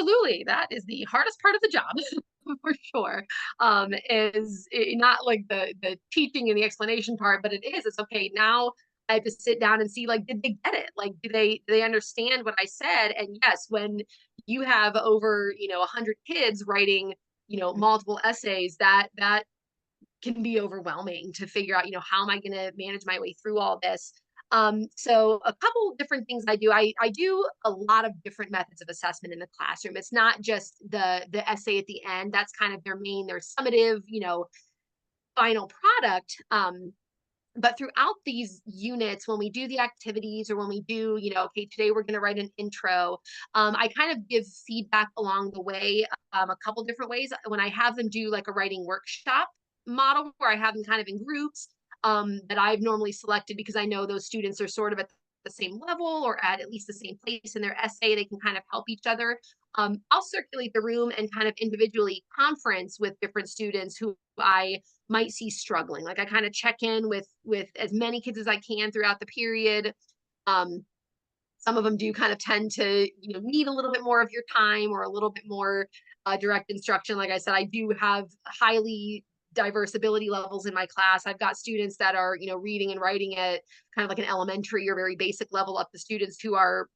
absolutely. That is the hardest part of the job for sure. Not like the teaching and the explanation part, but it is. It's okay. Now I have to sit down and see, like, did they get it? Like, do they understand what I said? And yes, when you have over, 100 kids writing, multiple essays, that can be overwhelming to figure out, how am I going to manage my way through all this? So a couple different things I do. I do a lot of different methods of assessment in the classroom. It's not just the essay at the end. That's kind of their summative, final product. But throughout these units, when we do the activities or when we do, okay, today we're going to write an intro, I kind of give feedback along the way, a couple different ways. When I have them do like a writing workshop model where I have them kind of in groups, that I've normally selected because I know those students are sort of at the same level or at least the same place in their essay. They can kind of help each other. I'll circulate the room and kind of individually conference with different students who I might see struggling. Like I kind of check in with as many kids as I can throughout the period. Um, some of them do kind of tend to, need a little bit more of your time or a little bit more direct instruction. Like I said, I do have highly diverse ability levels in my class. I've got students that are, reading and writing at kind of like an elementary or very basic level up to students who are,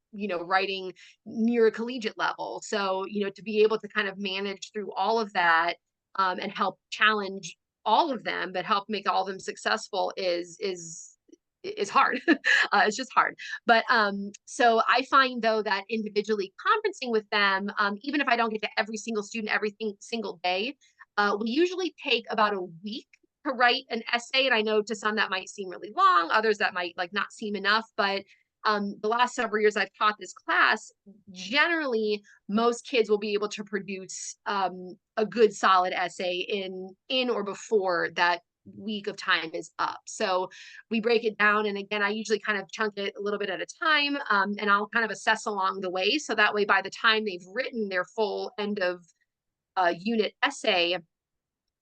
writing near a collegiate level. So, to be able to kind of manage through all of that, and help challenge all of them, but help make all of them successful is hard. It's just hard. But so I find though that individually conferencing with them, even if I don't get to every single student single day, we usually take about a week to write an essay. And I know to some that might seem really long, others that might like not seem enough, but the last several years I've taught this class, generally most kids will be able to produce a good solid essay in or before that week of time is up. So we break it down. And again, I usually kind of chunk it a little bit at a time, and I'll kind of assess along the way. So that way, by the time they've written their full end of unit essay,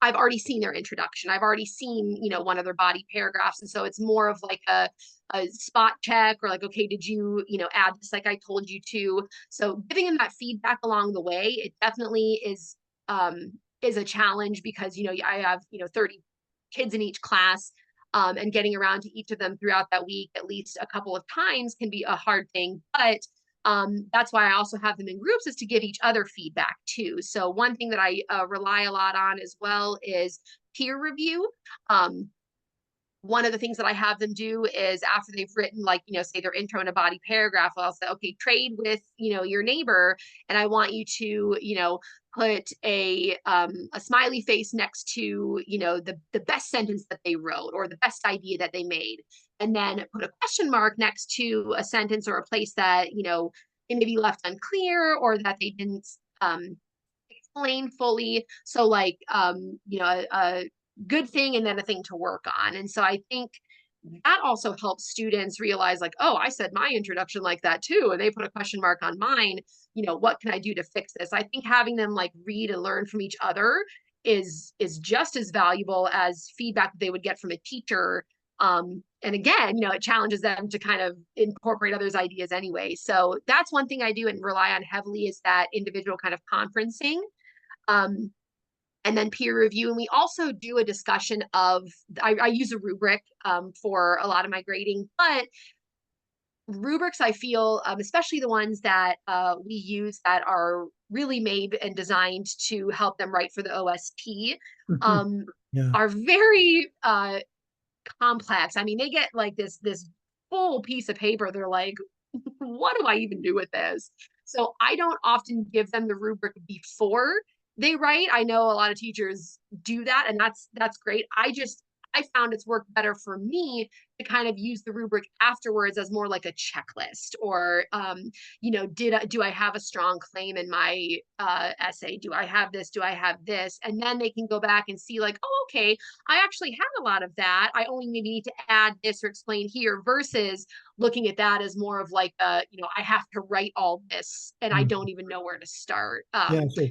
I've already seen their introduction. I've already seen, one of their body paragraphs. And so it's more of like a spot check or like, okay, did you, add this like I told you to? So giving them that feedback along the way, it definitely is a challenge because, I have, 30 kids in each class. And getting around to each of them throughout that week, at least a couple of times can be a hard thing. But that's why I also have them in groups is to give each other feedback too. So one thing that I rely a lot on as well is peer review. One of the things that I have them do is after they've written, like, say their intro in a body paragraph, I'll say, okay, trade with, your neighbor. And I want you to, put a smiley face next to, the best sentence that they wrote or the best idea that they made. And then put a question mark next to a sentence or a place that, it may be left unclear or that they didn't explain fully. So like, a good thing and then a thing to work on. And so I think that also helps students realize like, oh, I said my introduction like that too. And they put a question mark on mine. What can I do to fix this? I think having them like read and learn from each other is just as valuable as feedback that they would get from a teacher. And again, it challenges them to kind of incorporate others' ideas anyway. So that's one thing I do and rely on heavily is that individual kind of conferencing. Um, and then peer review. And we also do a discussion of, I use a rubric for a lot of my grading, but rubrics I feel, especially the ones that we use that are really made and designed to help them write for the OSP, um, Yeah. are very complex. I mean, they get like this full piece of paper. They're like, what do I even do with this? So I don't often give them the rubric before they write. I know a lot of teachers do that, and that's great. I found it's worked better for me to kind of use the rubric afterwards as more like a checklist or do I have a strong claim in my essay? Do I have this? Do I have this? And then they can go back and see like, oh, okay, I actually have a lot of that. I only maybe need to add this or explain here versus looking at that as more of like I have to write all this and I Mm. don't even know where to start. Yeah. So